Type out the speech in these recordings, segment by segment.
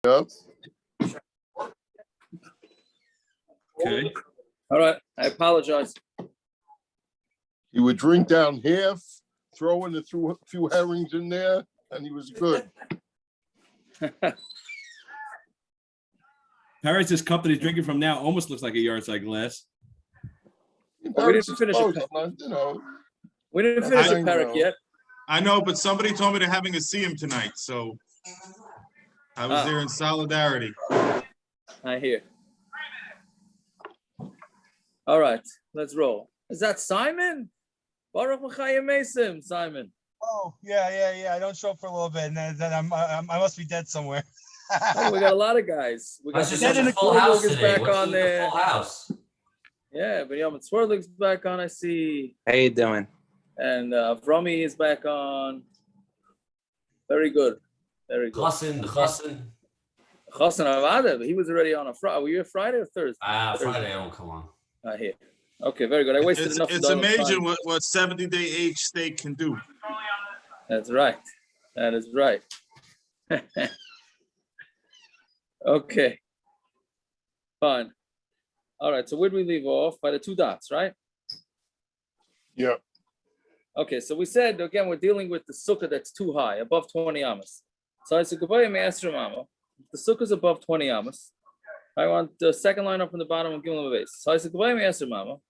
Yep. Okay. All right. I apologize. He would drink down half, throw in a few herrings in there, and he was good. Paris' cup that he's drinking from now almost looks like a yard-side glass. Well, we didn't finish it. We didn't finish a parak yet. I know, but somebody told me they're having a siyum tonight, so I was there in solidarity. I hear. All right, let's roll. Is that Simon? Baruch L'chaim Mesim, Simon. Oh, yeah. I don't show up for a little bit, and then I must be dead somewhere. Oh, we got a lot of guys. We got That's just such a full house today. What's with the full house? Yeah, but Swirlig's back on, I see. How you doing? And Vrami is back on. Very good. Very good. Chassan, Chassan Avada, he was already on a Friday. Were you a Friday or Thursday? Friday, I won't come on. I hear. Okay, very good. I wasted enough. It's amazing what 70-day age steak can do. That's right. That is right. Okay. Fine. All right. So where did we leave off? By the two dots, right? Yeah. Okay. So we said again we're dealing with the sukkah that's too high, above 20 amos. So I said, "Goodbye, Master Mama." The sukkah is above 20 amos. I want the second line up from the bottom and give them a base. So I said, "Goodbye, Master Mama."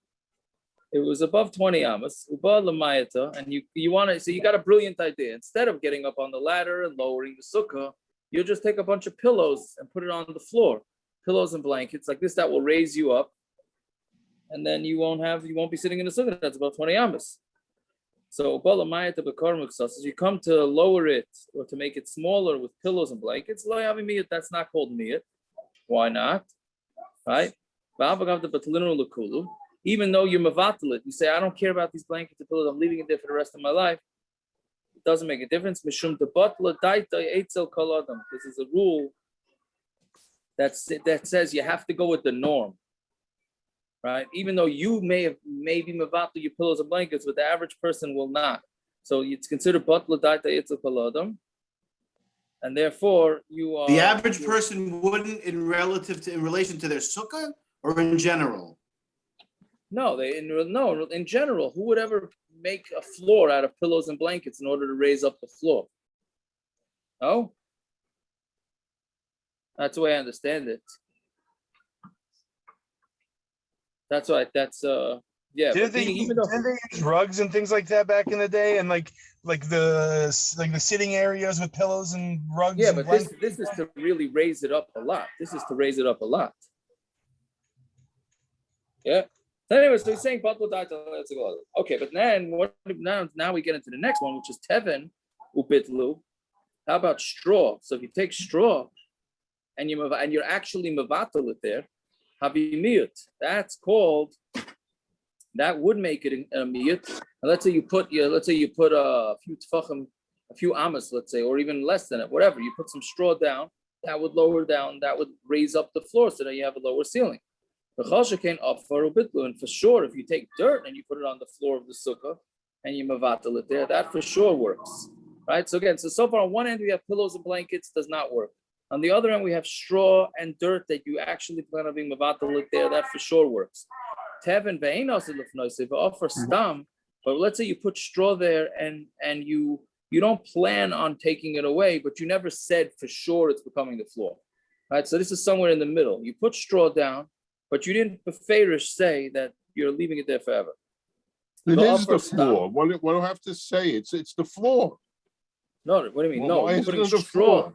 It was above 20 amos. And you want to. So you got a brilliant idea. Instead of getting up on the ladder and lowering the sukkah, you'll just take a bunch of pillows and put it on the floor. Pillows and blankets like this that will raise you up, and then you won't be sitting in the sukkah that's above 20 amos. So as you come to lower it or to make it smaller with pillows and blankets, that's not called miyat. Why not? Right? Even though you're mavatal it, you say, I don't care about these blankets and pillows, I'm leaving it there for the rest of my life. It doesn't make a difference. This is a rule that says you have to go with the norm, right? Even though you may be mavatal your pillows and blankets, but the average person will not. So it's considered batla daita etzel kol, and therefore you are. The average person wouldn't in relation to their sukkah or in general. No, in general, who would ever make a floor out of pillows and blankets in order to raise up the floor? No? That's the way I understand it. Yeah. Didn't they use rugs and things like that back in the day, and like the sitting areas with pillows and rugs? Yeah, and but this is to really raise it up a lot. Yeah. So anyway, so he's saying okay, but then now we get into the next one, which is teven upitlu. How about straw? So if you take straw and you're actually mavatal it there, havimiyut. That would make it a miyut. Let's say you put a few tefachim, a few amos, let's say, or even less than it, whatever. You put some straw down, that would lower down, that would raise up the floor so that you have a lower ceiling. And for sure, if you take dirt and you put it on the floor of the sukkah and you mavatal it there, that for sure works, right? So far on one end we have pillows and blankets, does not work. On the other end we have straw and dirt that you actually plan on being mavatal it there, that for sure works. Teven ve'enos lefnoisiv offer stam, but let's say you put straw there and you don't plan on taking it away, but you never said for sure it's becoming the floor, right? So this is somewhere in the middle. You put straw down, but you didn't beferish say that you're leaving it there forever. It is the floor. What do I have to say? It's the floor. No, what do you mean? Well, no, you're putting straw.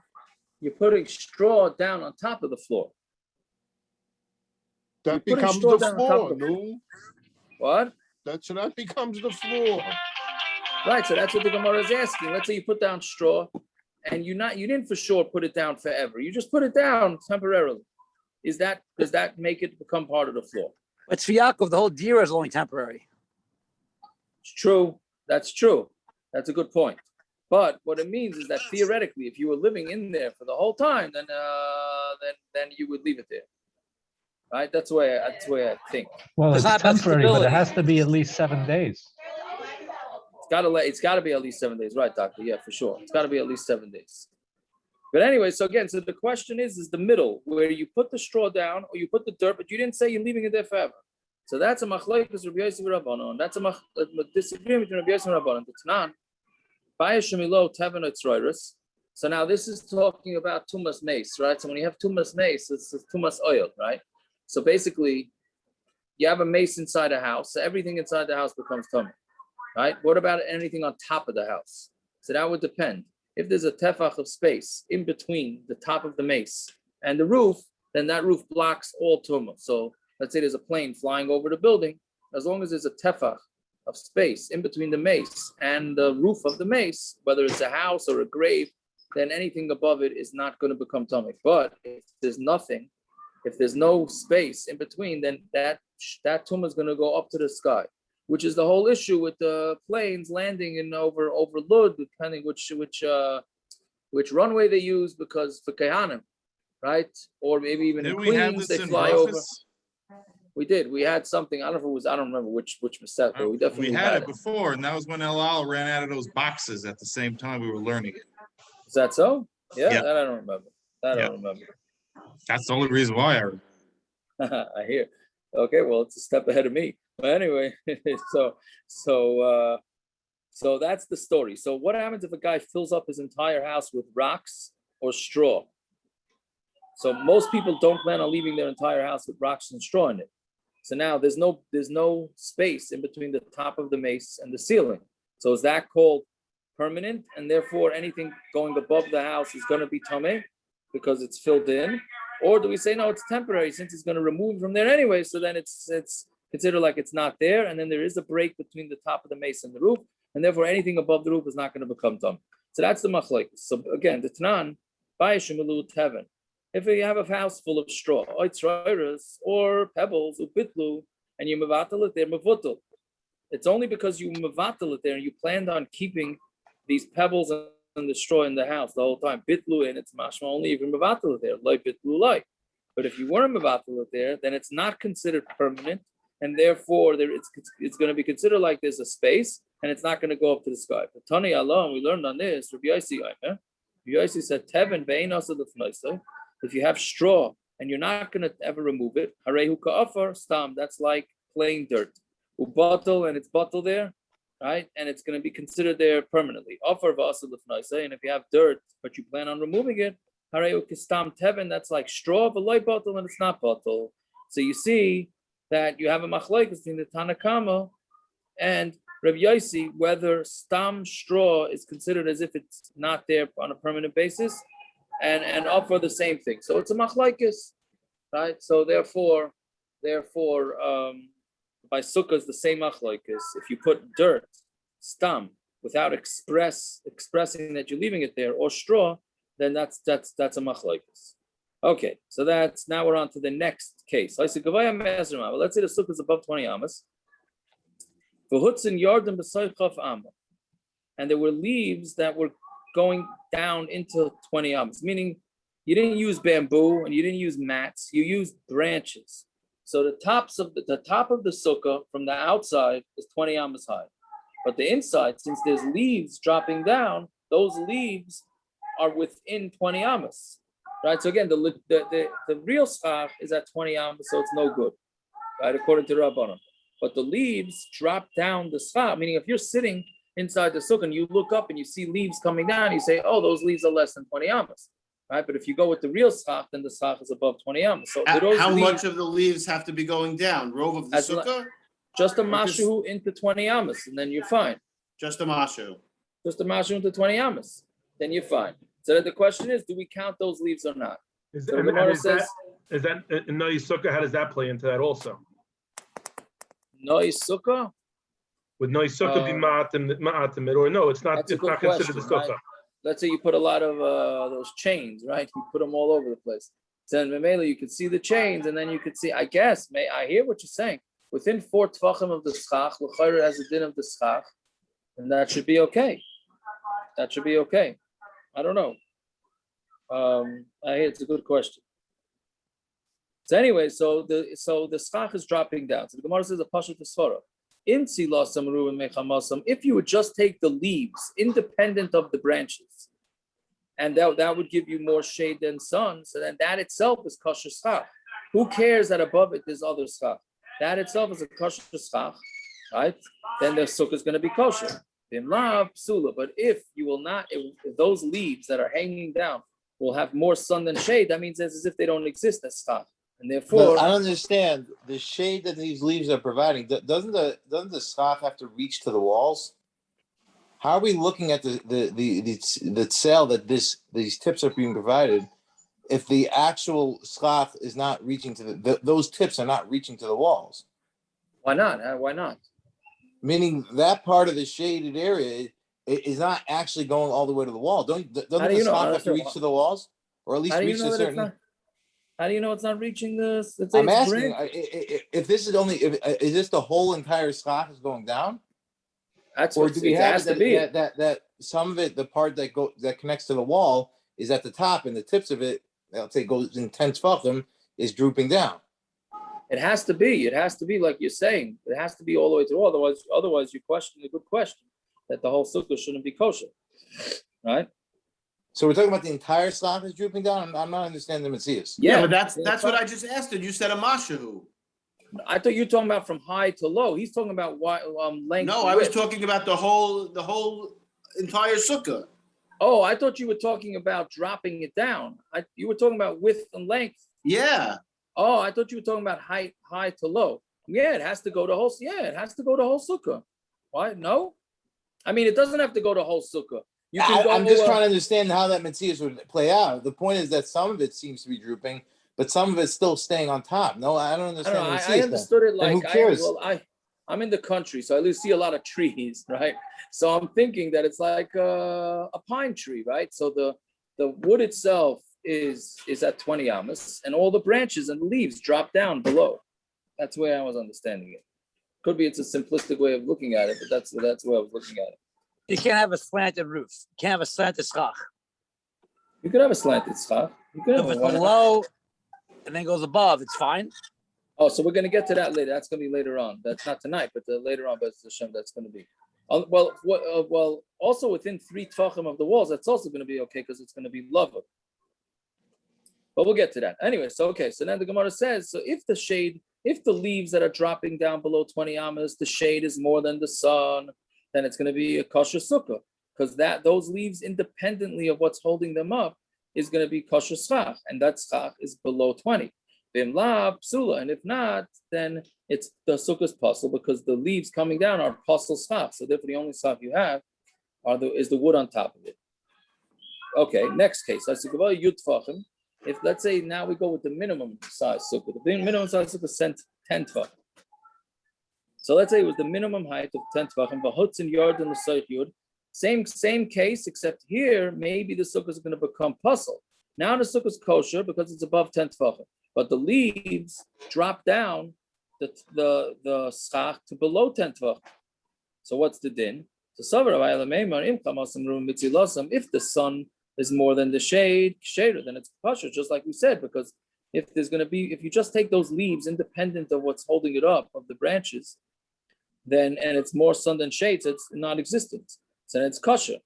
You're putting straw down on top of the floor. That becomes the floor, no? What? That becomes the floor. Right, so that's what the Gemara is asking. Let's say you put down straw and you didn't for sure put it down forever. You just put it down temporarily. Does that make it become part of the floor? But for Yaakov, the whole dira is only temporary. It's true. That's true. That's a good point. But what it means is that theoretically, if you were living in there for the whole time, then you would leave it there. Right? That's the way I think. Well, it's temporary, but it has to be at least 7 days. It's got to be at least 7 days, right, doctor? Yeah, for sure. It's got to be at least 7 days. But anyway, so again, so the question is the middle where you put the straw down or you put the dirt, but you didn't say you're leaving it there forever. So that's a Machlokes Rabbi Yossi Rabbanon. That's a disagreement between Rabbi Yossi and Rabbanon. The Tanan, Bayeshemilo Teven Otzroiris. So now this is talking about tumas mace, right? So when you have tumas mace, it's tumas oil, right? So basically, you have a mace inside a house, so everything inside the house becomes tummy, right? What about anything on top of the house? So that would depend. If there's a tefach of space in between the top of the mace and the roof, then that roof blocks all tumah. So let's say there's a plane flying over the building, as long as there's a tefach of space in between the mace and the roof of the mace, whether it's a house or a grave, then anything above it is not going to become tummy. But if there's nothing, if there's no space in between, then that tumah is going to go up to the sky, which is the whole issue with the planes landing in over Lud, depending which runway they use, because for Kehanim, right? Or maybe even in Queens, they fly over. We did. We had something. I don't know if it was. I don't remember which Masech, but we definitely had it before, and that was when El Al ran out of those boxes at the same time we were learning it. Is that so? Yeah. That I don't remember. I don't remember. That's the only reason why I hear. Okay, well, it's a step ahead of me. But anyway, so that's the story. So what happens if a guy fills up his entire house with rocks or straw? So most people don't plan on leaving their entire house with rocks and straw in it. So now there's no space in between the top of the mace and the ceiling. So is that called permanent? And therefore anything going above the house is going to be tameh because it's filled in? Or do we say, no, it's temporary since it's going to remove from there anyway, so then it's considered like it's not there, and then there is a break between the top of the mace and the roof, and therefore anything above the roof is not going to become tummy. So that's the Machlokes. So again, the Tanan, Bayeshemilu Teven. If you have a house full of straw, or pebbles, or bitlu, and you mevatel it there, mevutel. It's only because you mevatel it there and you planned on keeping these pebbles and the straw in the house the whole time. Bitlu, and it's mashma only if you mevatel it there, like bitlu like. But if you weren't mevatel it there, then it's not considered permanent, and therefore it's going to be considered like there's a space, and it's not going to go up to the sky. But Tani Allah, we learned on this. Rabbi Yossi said, "Teven ve'ein asa l'fnaisai." If you have straw and you're not going to ever remove it, harehu ka'afar stam, that's like plain dirt. Ubatel, and it's bottle there, right? And it's going to be considered there permanently. Afar v'asa l'fnaisai, and if you have dirt but you plan on removing it, harehu kistam teven, that's like straw, v'loy bottle, and it's not bottle. So you see that you have a machlokes between the Tanakama and Rabbi Yossi, whether stam straw is considered as if it's not there on a permanent basis, and offer the same thing. So it's a machlokes, right? So therefore, by sukkah is the same machlokes. If you put dirt, stam, without expressing that you're leaving it there, or straw, then that's a machlokes. Okay, so that's, now we're on to the next case. I said, well, let's say the sukkah is above 20 amas. And there were leaves that were going down into 20 amas, meaning you didn't use bamboo and you didn't use mats, you used branches. So the top of the sukkah from the outside is 20 amas high. But the inside, since there's leaves dropping down, those leaves are within 20 amas. Right? So again, the real schach is at 20 amas, so it's no good, right? According to Rabbanan. But the leaves drop down the schach, meaning if you're sitting inside the sukkah and you look up and you see leaves coming down, you say, oh, those leaves are less than 20 amas, right? But if you go with the real schach, then the schach is above 20 amas. So how much of the leaves have to be going down? Rove of the sukkah? Just a mashu into 20 amas, and then you're fine. Just a mashu. Just a mashu into 20 amas, then you're fine. So the question is, do we count those leaves or not? Is that in Noy Sukkah? How does that play into that also? Noy Sukkah? Would Noy Sukkah be ma'atim, or no? It's not. It's not considered a sukkah. Right? Let's say you put a lot of those chains, right? You put them all over the place. So in Memela, you could see the chains, and then you could see. I guess, I hear what you're saying. Within 4 tefachim of the schach, l'chayr has a din of the schach, and that should be okay. That should be okay. I don't know. I hear it's a good question. So anyway, so the schach is dropping down. So the Gemara says a pasuk tesvara. If you would just take the leaves, independent of the branches, and that would give you more shade than sun. So then that itself is kosher schach. Who cares that above it there's other schach? That itself is a kosher schach, right? Then the sukkah is going to be kosher. But if you will not, if those leaves that are hanging down will have more sun than shade, that means it's as if they don't exist as schach. And therefore, I don't understand the shade that these leaves are providing. Doesn't the schach have to reach to the walls? How are we looking at the sail that these tips are being provided if the actual schach is not reaching to those tips are not reaching to the walls? Why not? Why not? Meaning that part of the shaded area is not actually going all the way to the wall. Doesn't the schach have to reach to the walls, or at least reach to a certain? How do you know it's not reaching this? I'm asking if this is only is this the whole entire schach is going down? That's or what do we it have has to be. that some of it, the part that connects to the wall is at the top, and the tips of it, I'll say, goes in 10 tefachim, is drooping down. It has to be. It has to be like you're saying. It has to be all the way to the wall. Otherwise, you question a good question that the whole sukkah shouldn't be kosher, right? So we're talking about the entire schach is drooping down. I'm not understanding the Metzius. Yeah, but that's what I just asked. You said a mashahu. I thought you were talking about from high to low. He's talking about length. No, I was talking about the whole entire sukkah. Oh, I thought you were talking about dropping it down. You were talking about width and length. Yeah. Oh, I thought you were talking about high to low. Yeah, it has to go to whole. Yeah, it has to go to whole sukkah. Why? No, I mean it doesn't have to go to whole sukkah. I'm just trying to understand how that Metzius would play out. The point is that some of it seems to be drooping, but some of it's still staying on top. No, I don't understand. I understood it like, who cares? I'm in the country, so I see a lot of trees, right? So I'm thinking that it's like a pine tree, right? So the wood itself is at 20 Amos, and all the branches and the leaves drop down below. That's the way I was understanding it. Could be it's a simplistic way of looking at it, but that's the way I was looking at it. You can't have a slanted roof. You can't have a slanted schach. You could have a slanted schach. If it's below and then goes above, it's fine. Oh, so we're going to get to that later. That's going to be later on. That's not tonight, but later on, Hashem, that's going to be. Well, also within 3 tefachim of the walls, that's also going to be okay because it's going to be lava. But we'll get to that. Anyway, so then the Gemara says, so if the leaves that are dropping down below 20 amas, the shade is more than the sun, then it's going to be a kosher sukkah because those leaves independently of what's holding them up is going to be kosher schach, and that schach is below 20. Bimla psula, and if not, then it's the sukkah's puzzle because the leaves coming down are puzzle schach. So therefore, the only schach you have is the wood on top of it. Okay, next case. If let's say now we go with the minimum size sukkah, the minimum size sukkah is 10 tefach. So let's say it was the minimum height of 10 tefachim, v'hutz in yard and l'soich yud. Same case, except here maybe the sukkah is going to become puzzle. Now the sukkah is kosher because it's above 10 tefachim, but the leaves drop down the schach to below 10 tefachim. So what's the din? So if the sun is more than the shade, then it's kosher, just like we said, because if you just take those leaves independent of what's holding it up, of the branches, and it's more sun than shade, so it's non-existent. So then it's kosher.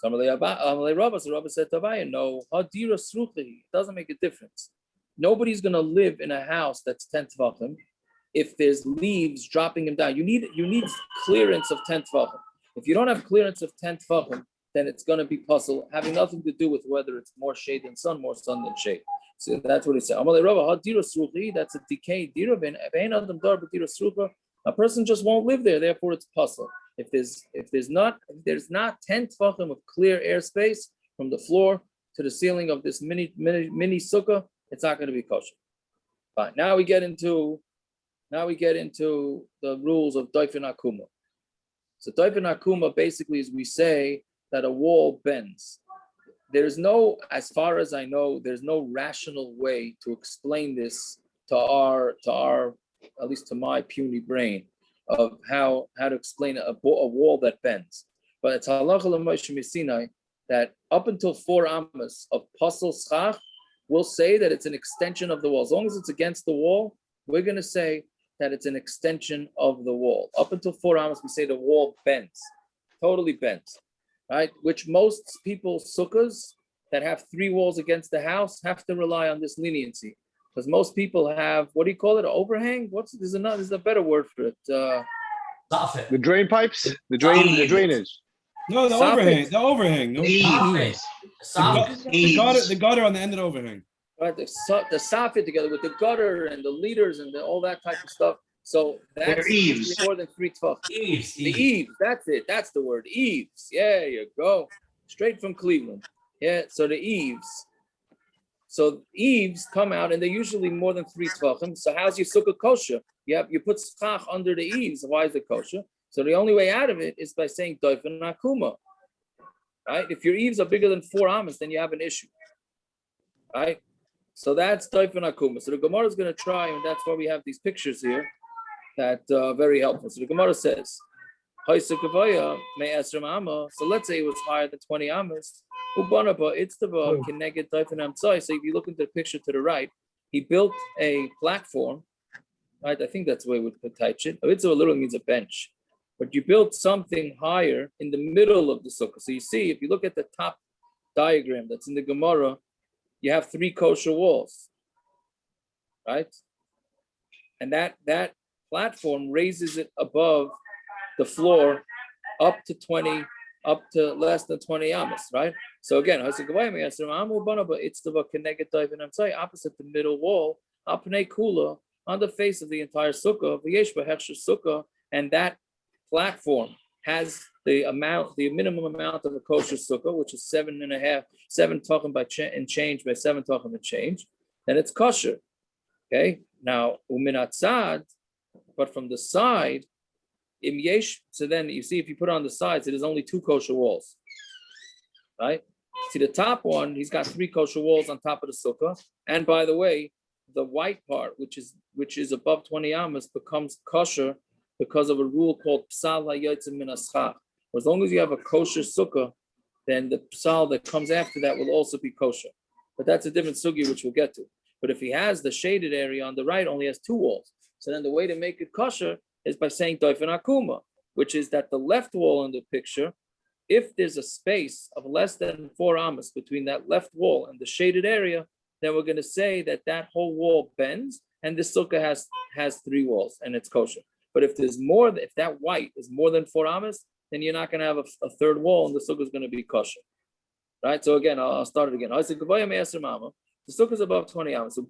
So Rabba said, no, it doesn't make a difference. Nobody's going to live in a house that's 10 tefachim if there's leaves dropping them down. You need clearance of 10 tefachim. If you don't have clearance of 10 tefachim, then it's going to be puzzle, having nothing to do with whether it's more shade than sun, more sun than shade. So that's what he said. That's a decayed dira. A person just won't live there, therefore it's puzzle. If there's not 10 tefachim of clear airspace from the floor to the ceiling of this mini sukkah, it's not going to be kosher. Fine. Now we get into the rules of Dofen akuma. So Dofen akuma basically is we say that a wall bends. There's no, as far as I know, there's no rational way to explain this to our at least to my puny brain of how to explain a wall that bends. But it's halacha l'Moshe Sinai that up until 4 amas of pasal schach, we'll say that it's an extension of the wall. As long as it's against the wall, we're going to say that it's an extension of the wall. Up until 4 amas, we say the wall bends, totally bends, right? Which most people's sukkahs that have 3 walls against the house have to rely on this leniency. Because most people have, what do you call it, an overhang? There's a better word for it. The drain pipes, the drainage. No, the Soffit. overhang. No, Soffit. the gutter on the end of the overhang. Right, the soffit together with the gutter and the leaders and all that type of stuff. So that's eaves. more than 3 tefach. Eaves. The eaves, that's it. That's the word. Eaves. Yeah, you go. Straight from Cleveland. Yeah, so the eaves. So eaves come out and they're usually more than 3 tefachim. So how's your sukkah kosher? You put schach under the eaves. Why is it kosher? So the only way out of it is by saying Dofen akuma. Right? If your eaves are bigger than 4 amos, then you have an issue. Right? So that's Dofen akuma. So the Gemara is going to try, and that's why we have these pictures here that are very helpful. So the Gemara says, so let's say it was higher than 20 amos. So if you look into the picture to the right, he built a platform, right? I think that's the way we would touch it. It's literally means a bench, but you built something higher in the middle of the sukkah. So you see, if you look at the top diagram that's in the Gemara, you have 3 kosher walls, right? And that platform raises it above the floor up to less than 20 amos, right? So again, opposite the middle wall, kula, on the face of the entire sukkah, and that platform has the minimum amount of a kosher sukkah, which is 7 tefachim and change by 7 tefachim and change, then it's kosher. Okay, now uminatzad, but from the side, so then you see if you put it on the sides, it is only 2 kosher walls, right? See the top one, he's got 3 kosher walls on top of the sukkah, and by the way, the white part, which is above 20 amos, becomes kosher because of a rule called psal hayotzim min schach. As long as you have a kosher sukkah, then the psal that comes after that will also be kosher. But that's a different sugi, which we'll get to. But if he has the shaded area on the right, only has 2 walls. So then the way to make it kosher is by saying Dofen akuma, which is that the left wall in the picture, if there's a space of less than 4 amos between that left wall and the shaded area, then we're going to say that whole wall bends and the sukkah has 3 walls and it's kosher. But if that white is more than 4 amos, then you're not going to have a 3rd wall and the sukkah is going to be kosher. Right? So again, I'll start it again. The sukkah is above 20 amos. So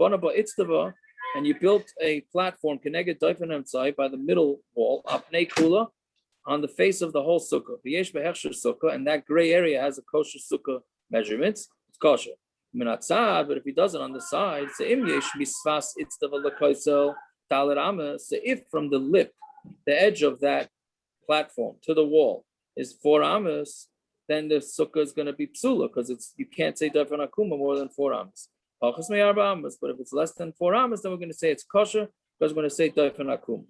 and you built a platform connected Dofen by the middle wall, apnei kula, on the face of the whole sukkah. And that gray area has a kosher sukkah measurements. It's kosher. But if he does it on the side, so if from the lip, the edge of that platform to the wall is 4 amos, then the sukkah is going to be psula because you can't say Dofen akuma more than 4 amos. But if it's less than 4 amos, then we're going to say it's kosher because we're going to say Dofen akuma.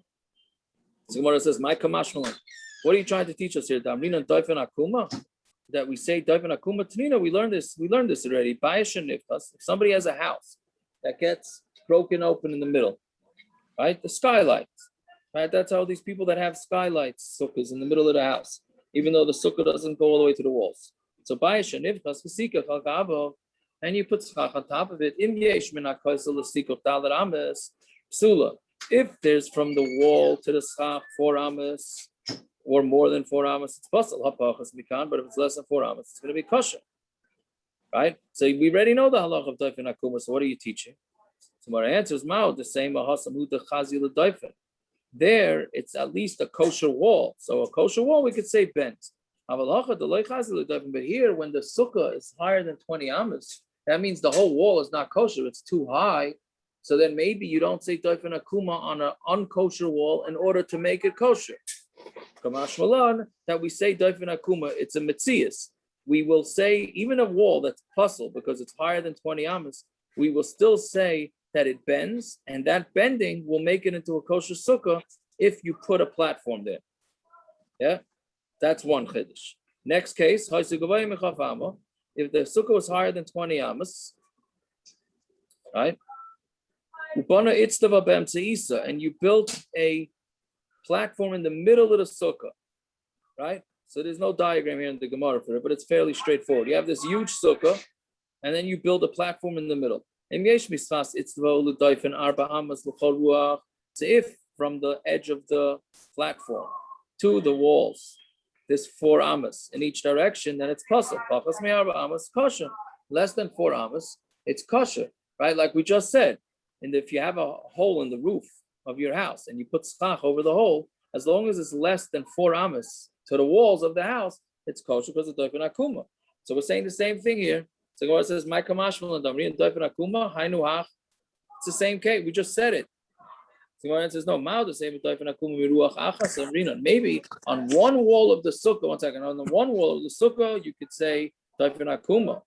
So Gemara says, "My kamashmalan, what are you trying to teach us here? Damrina Dofen akuma, that we say Dofen akuma tanina. We learned this already. If somebody has a house that gets broken open in the middle, right? The skylights, right? That's how these people that have skylights, sukkahs in the middle of the house, even though the sukkah doesn't go all the way to the walls. So and you put schach on top of it. If there's from the wall to the schach 4 amos or more than 4 amos, it's possible. But if it's less than 4 amos, it's going to be kosher, right? So we already know the halach of Dofen akuma. So what are you teaching? So our answer is the same. There, it's at least a kosher wall. So a kosher wall, we could say bent. But here, when the sukkah is higher than 20 amos, that means the whole wall is not kosher. It's too high. So then maybe you don't say Dofen akuma on an unkosher wall in order to make it kosher. Kamash malan, that we say Dofen akuma, it's a metzias. We will say even a wall that's puzzle because it's higher than 20 amos, we will still say that it bends, and that bending will make it into a kosher sukkah if you put a platform there. Yeah, that's one chiddush. Next case, if the sukkah was higher than 20 amos, right? And you built a platform in the middle of the sukkah, right? So there's no diagram here in the Gemara for it, but it's fairly straightforward. You have this huge sukkah, and then you build a platform in the middle. So if from the edge of the platform to the walls, there's 4 amas in each direction, then it's kosher. Kosher. Less than 4 amas, it's kosher, right? Like we just said. And if you have a hole in the roof of your house and you put schach over the hole, as long as it's less than 4 amas to the walls of the house, it's kosher because of Dofen akuma. So we're saying the same thing here. So God says, "My kamashmal and damri and Dofen akuma hainu hach." It's the same case. We just said it. So God says, "No, ma'od the same Dofen akuma miruach achas amrinan." Maybe on one wall of the sukkah. One second. On the one wall of the sukkah, you could say Dofen akuma.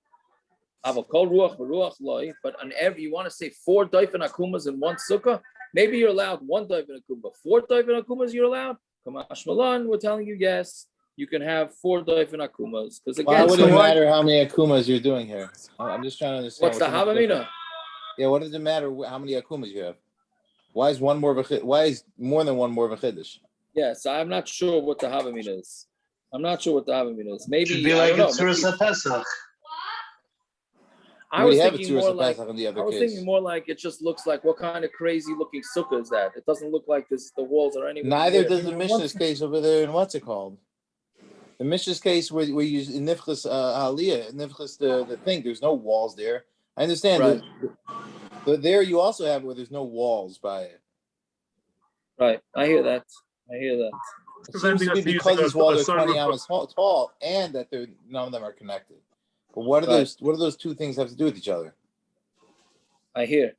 But on every, you want to say 4 Dofen akumas in one sukkah. Maybe you're allowed 1 Dofen akuma. 4 Dofen akumas you're allowed. Kamash malan, we're telling you yes. You can have 4 Dofen akumas. Because again, why would it matter how many akumas you're doing here? I'm just trying to understand. What's the havamina? Yeah, what does it matter how many akumas you have? Why is one more of a? Why is more than one more of a chiddush? Yes, I'm not sure what the havamina is. Maybe Should be like a Pesach. I was thinking more like it just looks like, what kind of crazy looking sukkah is that? It doesn't look like this. The walls are anywhere. Neither does the Mishnah's case over there in what's it called? The Mishnah's case where you use nifchas aliyah, nifchas the thing. There's no walls there. I understand. Right. But there you also have where there's no walls by it. Right. I hear that. It seems to be because these walls are 20 amas tall and that none of them are connected. But what are those? What do those 2 things have to do with each other? I hear.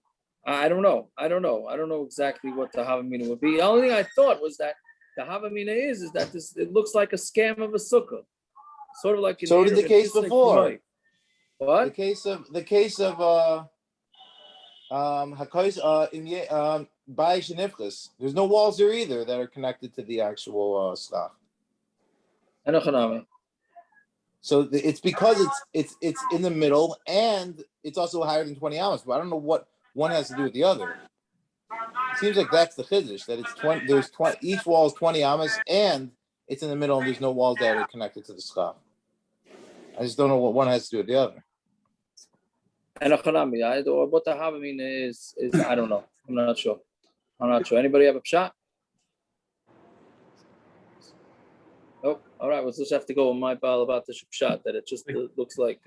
I don't know. I don't know exactly what the havamina would be. The only thing I thought was that the havamina is that this, it looks like a scam of a sukkah, sort of like. So did the case before. What? The case of Bayish and Ifchas. There's no walls there either that are connected to the actual schach. So it's because it's in the middle and it's also higher than 20 amas. But I don't know what one has to do with the other. It seems like that's the chiddush, that it's 20. There's 20. Each wall is 20 amas and it's in the middle and there's no walls that are connected to the schach. I just don't know what one has to do with the other. And what the havamina is I don't know. I'm not sure. Anybody have a pshat? Oh, all right. We'll just have to go with my ball about the pshat that it just looks like.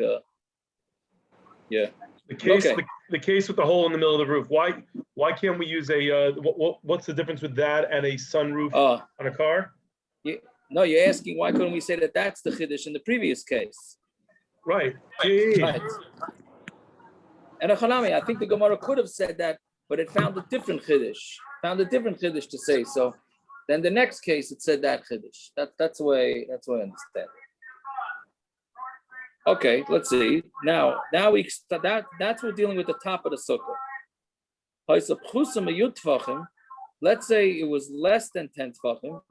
Yeah. The case with the hole in the middle of the roof. Why can't we use a? What's the difference with that and a sunroof on a car? No, you're asking why couldn't we say that that's the chiddush in the previous case? Right. Yeah. Right. And I think the Gemara could have said that, but it found a different chiddush. To say. So then the next case it said that chiddush. That's the way I understand it. Okay, let's see. Now that's we're dealing with the top of the sukkah. Let's say it was less than 10 tefachim,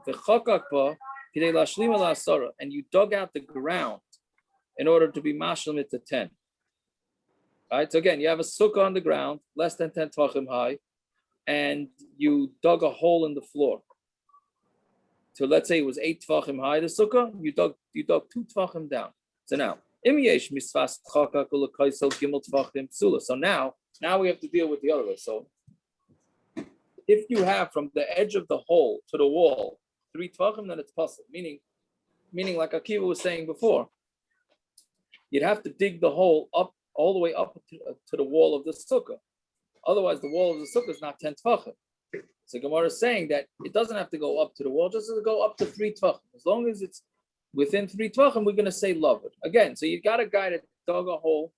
and you dug out the ground in order to be mashlim to 10. Right. So again, you have a sukkah on the ground, less than 10 tefachim high, and you dug a hole in the floor. So let's say it was 8 tefachim high, the sukkah, you dug 2 tefachim down. So now, so now we have to deal with the other way. So if you have from the edge of the hole to the wall 3 tefachim, then it's possible. Meaning like Akiva was saying before, you'd have to dig the hole up all the way up to the wall of the sukkah. Otherwise, the wall of the sukkah is not 10 tefachim. So Gemara is saying that it doesn't have to go up to the wall, just to go up to 3 tefachim. As long as it's within 3 tefachim, we're going to say love it. Again, so you got a guy that dug a hole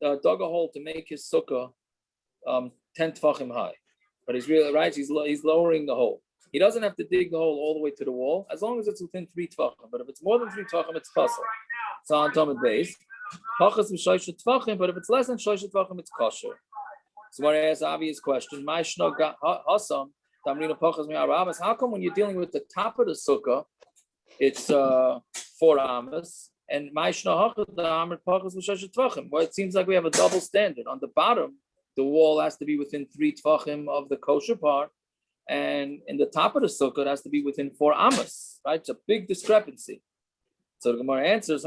to make his sukkah 10 tefachim high. But he's really right, he's lowering the hole. He doesn't have to dig the hole all the way to the wall, as long as it's within 3 tefachim. But if it's more than 3 tefachim, it's possible. It's on Talmud base. But if it's less than 6 tefachim, it's kosher. So I ask an obvious question. How come when you're dealing with the top of the sukkah, it's 4 amas, and well, it seems like we have a double standard. On the bottom, the wall has to be within 3 tefachim of the kosher part, and in the top of the sukkah, it has to be within 4 amas. Right? It's a big discrepancy. So the Gemara answers,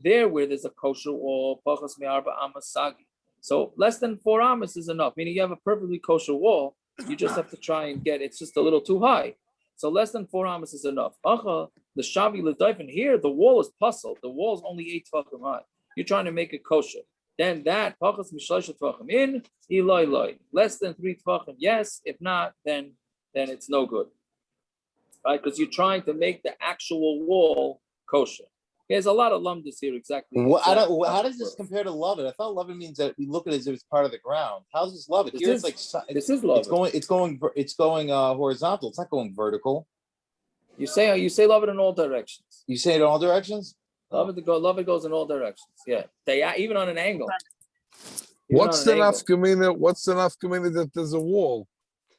There where there's a kosher wall, pachas me'arba amas sagi. So less than 4 amas is enough. Meaning you have a perfectly kosher wall, you just have to try and get it's just a little too high. So less than 4 amas is enough. The shavi l'dofen here, the wall is puzzled. The wall is only 8 tefachim high. You're trying to make it kosher. Then that pachas mishlosh tefachim in iloi. Less than 3 tefachim, yes. If not, then it's no good, right? Because you're trying to make the actual wall kosher. There's a lot of lumdus here. Exactly. How does this compare to loved? I thought loved means that we look at it as if it's part of the ground. How's this loved? Here it's like this is loved. It's going horizontal. It's not going vertical. You say love it in all directions. You say it in all directions. Love it goes in all directions. Yeah, even on an angle. What's the nafkamina? What's the nafkamina that there's a wall?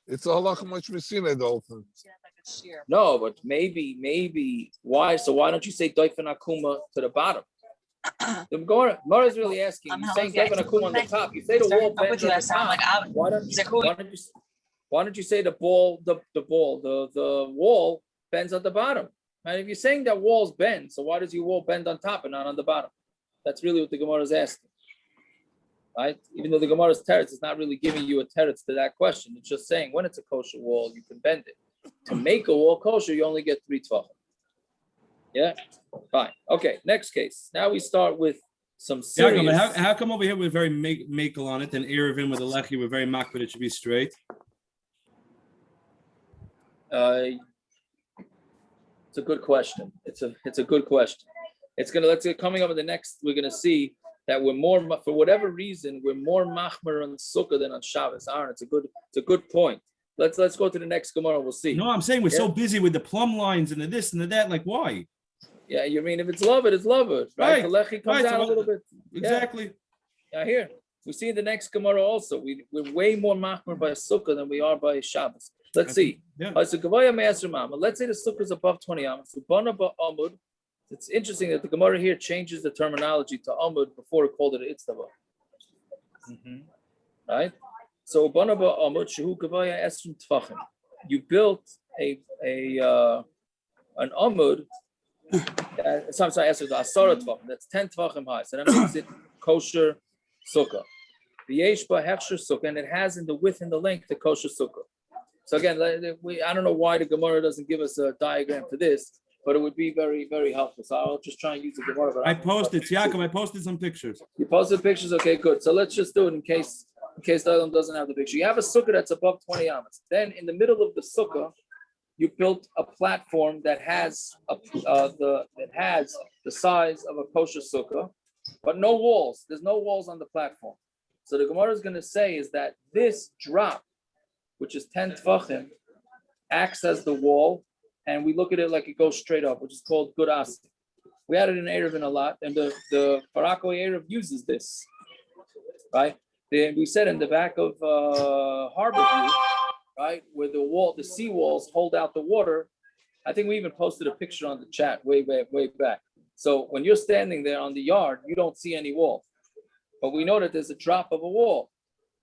It's a halacha much missina, Dofen. No, but maybe why? So why don't you say Dofen akuma to the bottom? The Gemara is really asking. You're saying Dofen akuma on the top. You say the wall bends at the top. Why don't you say the wall bends at the bottom? And if you're saying that walls bend, so why does your wall bend on top and not on the bottom? That's really what the Gemara is asking. Right? Even though the Gemara's teretz is not really giving you a teretz to that question. It's just saying when it's a kosher wall, you can bend it. To make a wall kosher, you only get 3 tefachim. Yeah? Fine. Okay, next case. Now we start with some serious... Yeah, how come over here we're very makel on it, and Erevin with a lechi, we're very mak, but it should be straight? It's a good question. It's a good question. Coming up in the next, we're gonna see that we're more, for whatever reason, we're more machmer on sukkah than on Shabbos. Aaron, it's a good point. Let's go to the next Gemara. We'll see. No, I'm saying we're so busy with the plumb lines and the this and the that. Like, why? Yeah, you mean if it's love it, right? The lechi comes down a little bit. Exactly. Yeah, here we see in the next Gemara also. We're way more machmer by sukkah than we are by Shabbos. Let's see. Yeah. Let's say the sukkah is above 20 amos. Amud. It's interesting that the Gemara here changes the terminology to Amud before it called it Itztava. Right? So Banaba Amud Shehu Gavaya Esrim Tefachim. You built an Amud. Sorry, Asara Tefachim. That's 10 Tefachim high. So that makes it kosher sukkah. V'yeshba Hechsher sukkah, and it has in the width and the length the kosher sukkah. So again, I don't know why the Gemara doesn't give us a diagram for this, but it would be very, very helpful. So I'll just try and use the Gemara. I posted some pictures. You posted pictures? Okay, good. So let's just do it in case the other one doesn't have the picture. You have a sukkah that's above 20 amos. Then in the middle of the sukkah, you built a platform that has the size of a kosher sukkah, but no walls. There's no walls on the platform. So the Gemara is going to say is that this drop, which is 10 tefachim, acts as the wall, and we look at it like it goes straight up, which is called good asik. We had it in Erevin a lot, and the Farako Erev uses this, right? We said in the back of Harbor View, right, where the sea walls hold out the water. I think we even posted a picture on the chat way back. So when you're standing there on the yard, you don't see any wall, but we know that there's a drop of a wall.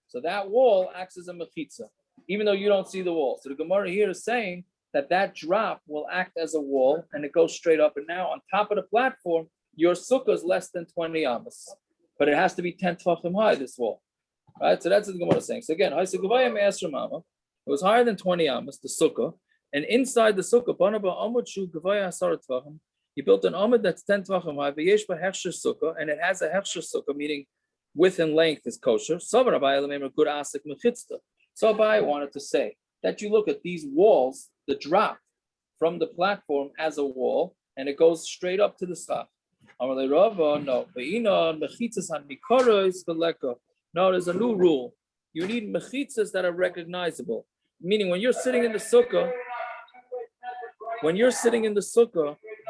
So that wall acts as a mechitza, even though you don't see the wall. So the Gemara here is saying that drop will act as a wall, and it goes straight up. And now on top of the platform, your sukkah is less than 20 amos, but it has to be 10 tefachim high, this wall. Right? So that's what the Gemara is saying. So again, it was higher than 20 amos, the sukkah, and inside the sukkah, he built an amud that's 10 tefachim high, sukkah, and it has a hechsher sukkah, meaning width and length is kosher. So Abai wanted to say that you look at these walls, the drop from the platform as a wall, and it goes straight up to the schach. No, there's a new rule. You need mechitzas that are recognizable. Meaning when you're sitting in the sukkah,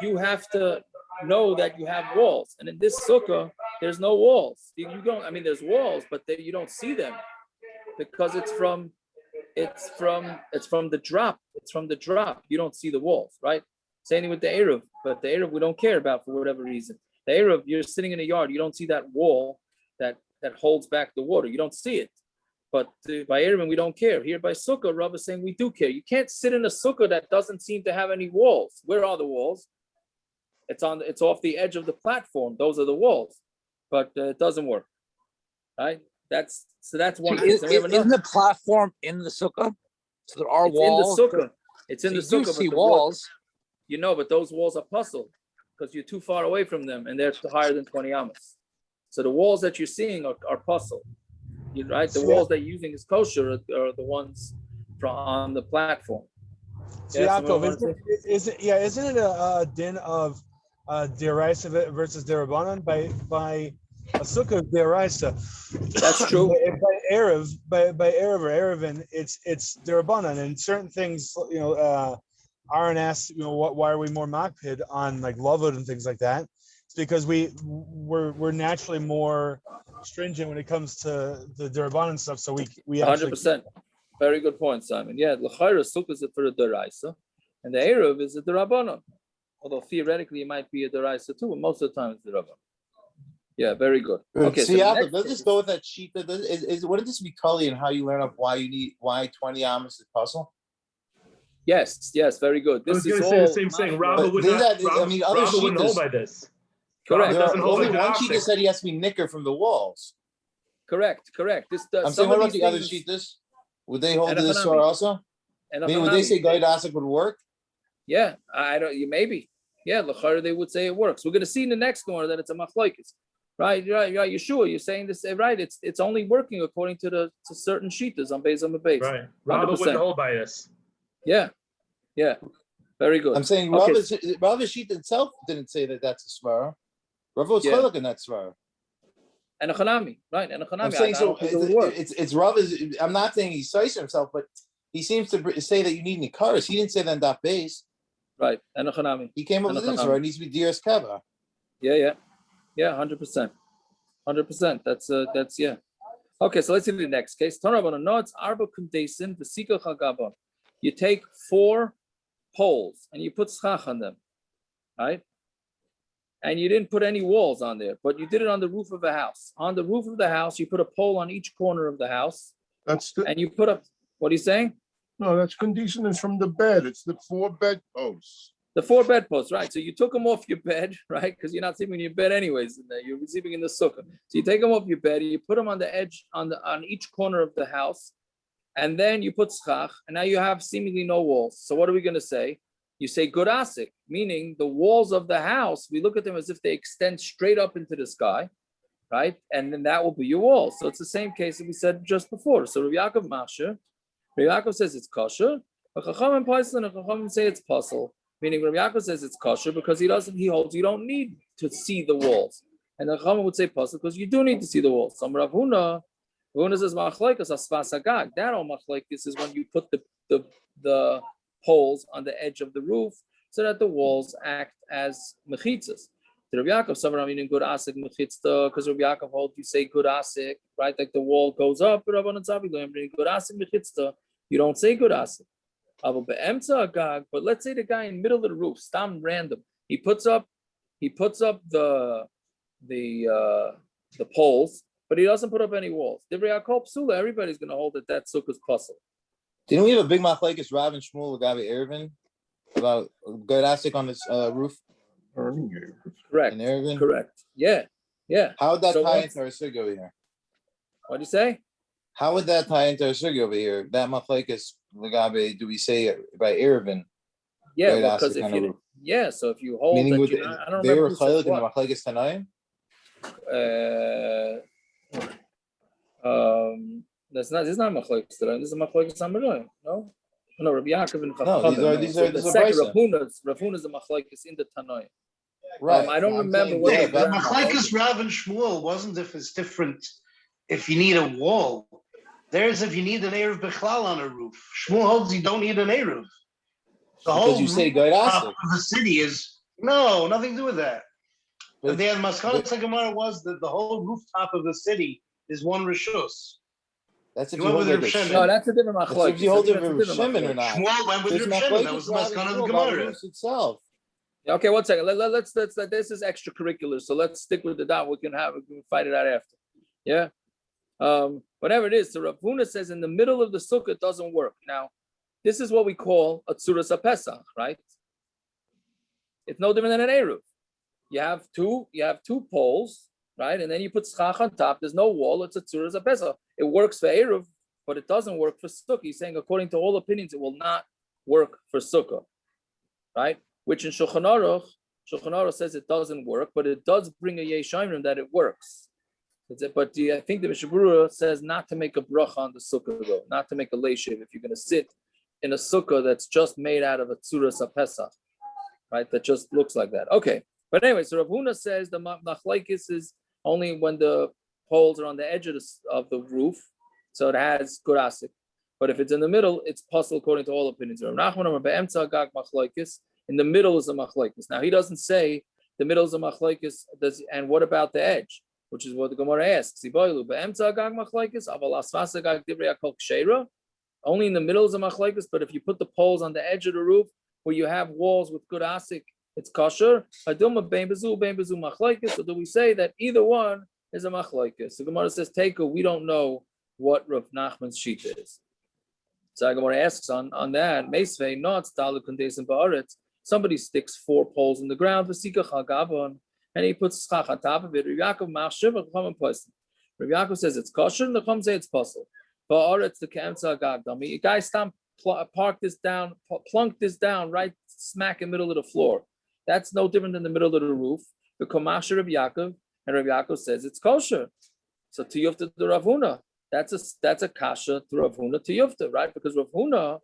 you have to know that you have walls. And in this sukkah, there's no walls. There's walls, but you don't see them because it's from the drop. It's from the drop. You don't see the walls, right? Same with the Erev, but the Erev we don't care about for whatever reason. The Erev, you're sitting in a yard, you don't see that wall that holds back the water. You don't see it. But by Erev, we don't care. Here by Sukkah, Rav is saying we do care. You can't sit in a Sukkah that doesn't seem to have any walls. Where are the walls? It's off the edge of the platform. Those are the walls, but it doesn't work. Right? That's one. Isn't the platform in the sukkah? So there are walls. In the sukkah. It's in the So you sukkah. do see but walls. but those walls are puzzled because you're too far away from them, and they're higher than 20 amos. So the walls that you're seeing are puzzled. Right? The walls that you're using is kosher are the ones on the platform. So Yaakov, isn't it a din of deraisa versus derabanan by a sukkah deraisa? That's true. by erev or erevin, it's derabanan, and certain things, Aaron asked, why are we more makpid on like lavud and things like that? It's because we're naturally more stringent when it comes to the derabanan stuff. So we 100%. Very good point, Simon. Yeah, l'chayra sukkah is for a deraisa, and the erev is a derabanan. Although theoretically it might be a deraisa too, but most of the time it's derabanan. Yeah, very good. Okay, so Yaakov, let's just go with that sheet. Wouldn't this be Cully and how you learn up why 20 amos is puzzle? Yes, very good. I was going to say the same thing. Rabba wouldn't hold by this. Correct. Only one sheet just said he has to be nicker from the walls. Correct. I'm saying, what about the other sheet? Would they hold this sword also? I mean, would they say Gaid Asik would work? Yeah, I don't. Maybe. Yeah, l'chayra they would say it works. We're going to see in the next one that it's a Machlokes. Right. Yeshua, you're saying this right. It's only working according to certain sheetas on base on the base. Right. Rabba wouldn't hold by this. Yeah. Very good. I'm saying Rabba's sheet itself didn't say that that's a svara. Rabba was cholak in that svara. And a chanami, right? And a chanami. I'm saying it's Rabba's. I'm not saying he's size himself, but he seems to say that you need nikaris. He didn't say that in that base. Right. And a chanami. He came up with this, right? It needs to be diras kava. Yeah. 100%. That's yeah. Okay, so let's see the next case. You take 4 poles and you put schach on them, right? And you didn't put any walls on there, but you did it on the roof of a house. On the roof of the house, you put a pole on each corner of the house. And you put up. What are you saying? No, that's conditioning from the bed. It's the 4 bedposts. The 4 bedposts, right? So you took them off your bed, right? Because you're not sleeping in your bed anyways. You're sleeping in the sukkah. So you take them off your bed, you put them on the edge, on each corner of the house, and then you put schach, and now you have seemingly no walls. So what are we going to say? You say good asik, meaning the walls of the house, we look at them as if they extend straight up into the sky, right? And then that will be your wall. So it's the same case that we said just before. So Rabbi Yaakov Masher, Rabbi Yaakov says it's kosher, but Chacham Paislan and Chacham say it's puzzle. Meaning Rabbi Yaakov says it's kosher because he holds you don't need to see the walls. And the Chacham would say puzzle because you do need to see the walls. Some Rav Huna says Machlokes asfas agag. That all Machlokes is when you put the poles on the edge of the roof so that the walls act as mechitzas. The Rabbi Yaakov some meaning good asik mechitzta because Rabbi Yaakov holds you say good asik, right? Like the wall goes up, but Rabbanan Tzavi meaning good asik mechitzta. You don't say good asik. But let's say the guy in the middle of the roof, stam random. He puts up the poles, but he doesn't put up any walls. Everybody's going to hold that sukkah's puzzle. Didn't we have a big machlokes Rav and Shmuel Gabi Erevin about good asik on his roof? Correct. In Erevin? Correct. Yeah. How would that tie into our sukkah over here? What do you say? How would that tie into our sukkah over here? That machlokes Gabi, do we say by Erevin? Yeah, because if you so if you hold meaning that, I don't they were remember chaylik in the machlokes Tanaim. This is not Machlokes today. This is Machlokes Amaroim. No, Rabbi Yaakov and No, these are the second Rav Huna's the Machlokes in the Tanoim. Right. I don't remember what the Machlokes Rav and Shmuel wasn't if it's different. If you need a wall, there's if you need an eruv bechlal on a roof. Shmuel holds you don't need an eruv. The whole you say top of the city is nothing to do with that. But the Maskanas Gemara was that the whole rooftop of the city is one rishus. That's if you hold it. No, that's a different machlokes. If you hold it with Shimon or not. Shmuel went with Reb Shimon. That was the Maskanas Gemara itself. Okay, 1 second. Let's this is extracurricular, so let's stick with the dot. We can fight it out after. Yeah. Whatever it is. So Rav Huna says in the middle of the sukkah it doesn't work. Now, this is what we call a tzuras pesach, right? It's no different than an eruv. You have two poles, right? And then you put schach on top. There's no wall. It's a tzura zapesa. It works for eruv, but it doesn't work for sukkah. He's saying, according to all opinions, it will not work for sukkah, right? Which in Shulchan Aruch says it doesn't work, but it does bring a yeshayim that it works. But I think the Mishnah Berurah says not to make a bracha on the sukkah, though, not to make a leishiv if you're going to sit in a sukkah that's just made out of a tzura sapesach, right? That just looks like that. Okay, but anyway, so Rav Huna says the Machlokes is only when the poles are on the edge of the roof, so it has good asik. But if it's in the middle, it's possible according to all opinions. Rav Nachman be'emtza gag Machlokes. In the middle is a Machlokes. Now he doesn't say the middle is a Machlokes. And what about the edge? Which is what the Gemara asks. Only in the middle is a Machlokes, but if you put the poles on the edge of the roof where you have walls with good asik, it's kosher. Or do we say that either one is a Machlokes? The Gemara says, Teiko, we don't know what Rav Nachman's sheet is. So the Gemara asks on that, Meisvei, not Stalu Kundesim Ba'aretz. Somebody sticks 4 poles in the ground for Sikach HaGavon, and he puts schach on top of it. Rav Yaakov says it's kosher, and the Chum say it's puzzle. Ba'aretz the K'emtza Gagdami. A guy plunked this down right smack in the middle of the floor. That's no different than the middle of the roof. The Komasher Rav Yaakov, and Rav Yaakov says it's kosher. So to Yufta to Rav Huna, that's a kasha to Rav Huna to Yufta, right? Because Rav Huna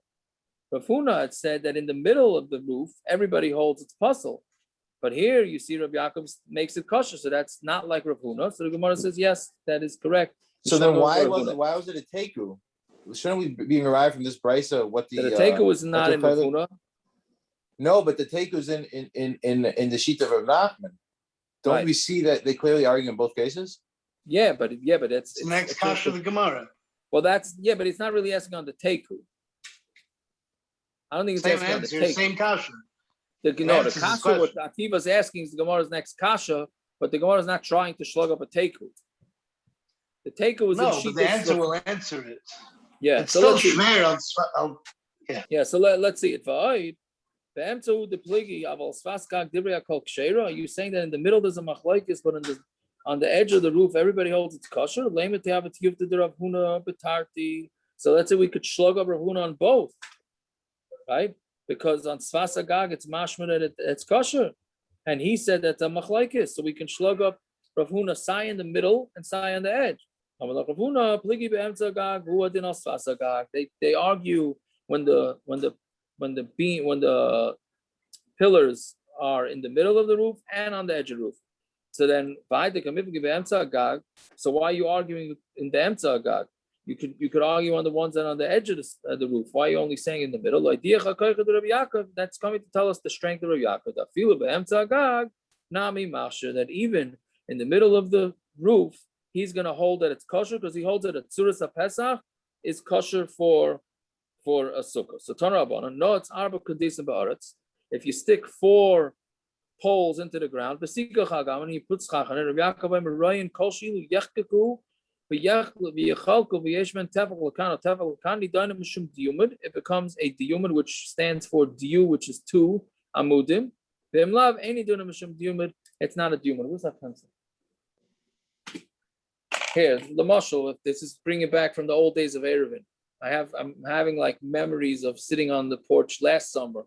had said that in the middle of the roof, everybody holds its puzzle. But here you see Rav Yaakov makes it kosher, so that's not like Rav Huna. So the Gemara says, yes, that is correct. So then why was it a teku? Shouldn't we be arrived from this brisa what the teku was not in Rav Huna? No, but the teku is in the sheet of Rav Nachman. Don't we see that they clearly argue in both cases? Yeah, but it's next kasha of the Gemara. Well, but it's not really asking on the teku. I don't think it's asking on the teku. Same kasha. The kasha what Akiva's asking is the Gemara's next kasha, but the Gemara is not trying to slug up a teku. The teku is no, but the answer will answer it. Yeah, it's so still shmer. Yeah, so let's see it. Are you saying that in the middle there's a machlokes, but on the edge of the roof everybody holds its kosher? So let's say we could slug up Rav Huna on both, right? Because on Sfas Agag it's mashma that it's kosher, and he said that's a machlokes, so we can slug up Rav Huna sai in the middle and sai on the edge. They argue when the pillars are in the middle of the roof and on the edge of the roof. So then, so why are you arguing in the Emtza Agag? You could argue on the ones that are on the edge of the roof. Why are you only saying in the middle? That's coming to tell us the strength of Rav Yaakov. That even in the middle of the roof, he's going to hold that it's kosher because he holds that a tzuras HaPesach is kosher for a sukkah. So Tanur Rabbanan, no, it's arba kundesim ba'aretz. If you stick 4 poles into the ground, and he puts schach on it, Rav Yaakov Ryan kol shilu yechkaku v'yechalku v'yeshman tefach l'kan tefach l'kan didanim mishum diyumid. It becomes a diyumid, which stands for diyu, which is 2 amudim. V'emlav any didanim mishum diyumid. It's not a diyumid. What's that pencil? Here, the mashal. If this is bringing back from the old days of Erevin. I'm having like memories of sitting on the porch last summer,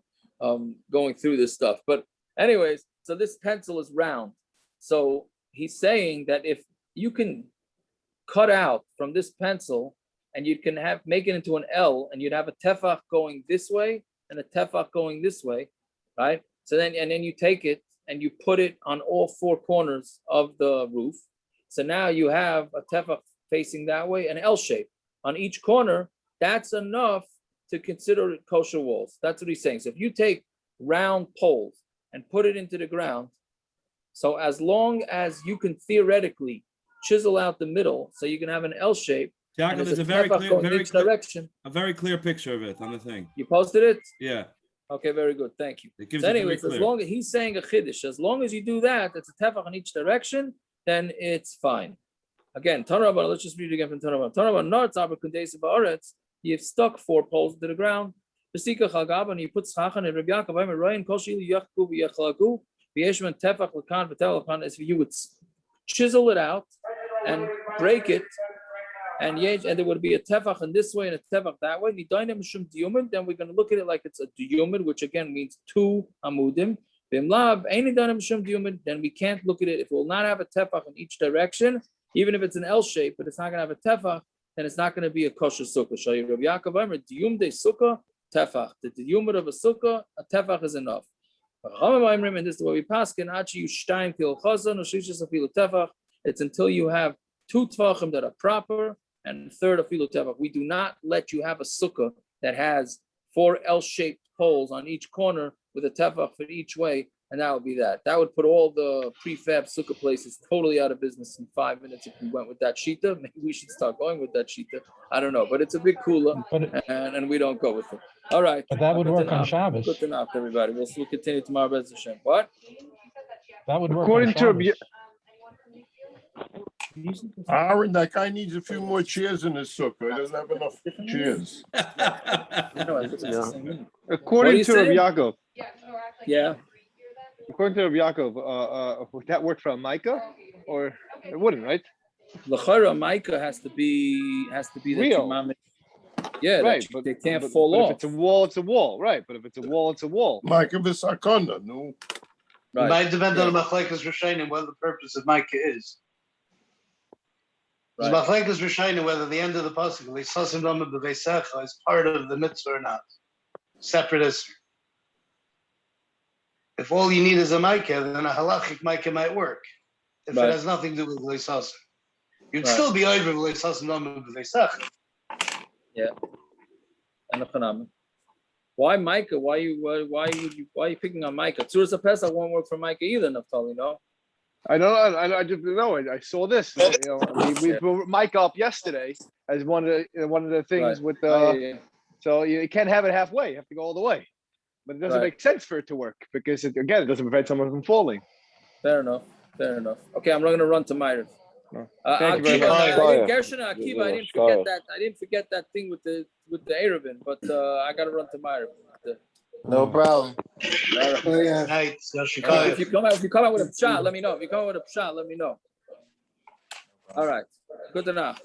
going through this stuff. But anyways, so this pencil is round. So he's saying that if you can cut out from this pencil and you can make it into an L, and you'd have a tefach going this way and a tefach going this way, right? So then you take it and you put it on all 4 corners of the roof. So now you have a tefach facing that way, an L shape on each corner. That's enough to consider it kosher walls. That's what he's saying. So if you take round poles and put it into the ground, so as long as you can theoretically chisel out the middle, so you can have an L shape. Jacob, there's a very clear picture of it on the thing. You posted it? Yeah. Okay, very good. Thank you. It gives so anyways, as long as he's saying a chiddush, as long as you do that, it's a tefach in each direction, then it's fine. Again, Tanur Rabbanan, let's just read it again from Tanur Rabbanan. Tanur Rabbanan, no, it's arba kundesim ba'aretz. You've stuck 4 poles to the ground. And you put schach on it. Rabbi Yaakov, Is if you would chisel it out and break it, and there would be a tefach in this way and a tefach that way. Then we're going to look at it like it's a diyumid, which again means 2 amudim. Then we can't look at it. If it will not have a tefach in each direction, even if it's an L shape, but it's not going to have a tefach, then it's not going to be a kosher sukkah. Rabbi Yaakov Omer, diyum de sukkah, tefach. The diyumid of a sukkah, a tefach is enough. And this is the way we pass. It's until you have 2 tefachim that are proper and 3rd afilu tefach. We do not let you have a sukkah that has 4 L-shaped poles on each corner with a tefach for each way, and that would be that. That would put all the prefab sukkah places totally out of business in 5 minutes if we went with that shita. Maybe we should start going with that shita. I don't know, but it's a big cooler, and we don't go with it. All right. But that would work on Shabbos. Good enough, everybody. We'll continue tomorrow, Bez Hashem. What? That would work According on to Shabbos. Aaron, that guy needs a few more chairs in his sukkah. He doesn't have enough chairs. According to Rabbi Yaakov. Yeah. According to Rabbi Yaakov, would that work for a Micah, or it wouldn't, right? L'chara Micah has to be the real. Tumam. Yeah, right. But they can't fall off. If it's a wall, it's a wall, right? But if it's a wall, it's a wall. Micah v'sakana, no. It might depend on the Machlokes Rishonim what the purpose of Micah is. Right. Machlokes Rishonim whether the end of the pasuk Leisasim Dama B'Veisecha is part of the mitzvah or not, separate as. If all you need is a Micah, then a halachic Micah might work. If it has nothing to do with Leisasim, you'd still be over Leisasim Dama B'Veisecha. Yeah. And why Micah? Why are you picking on Micah? Tzuras HaPesach won't work for Micah either, Naftali, no? I don't know. I just know. I saw this. We put Micah up yesterday as one of the things with so you can't have it halfway. You have to go all the way. But it doesn't make sense for it to work because it doesn't prevent someone from falling. Fair enough. Okay, I'm going to run to Myron. Thank you very much. Gershon Akiva, I didn't forget that thing with the Erevin, but I got to run to Myron. No problem. If you come out with a pshat, let me know. If you come out with a pshat, let me know. All right. Good enough.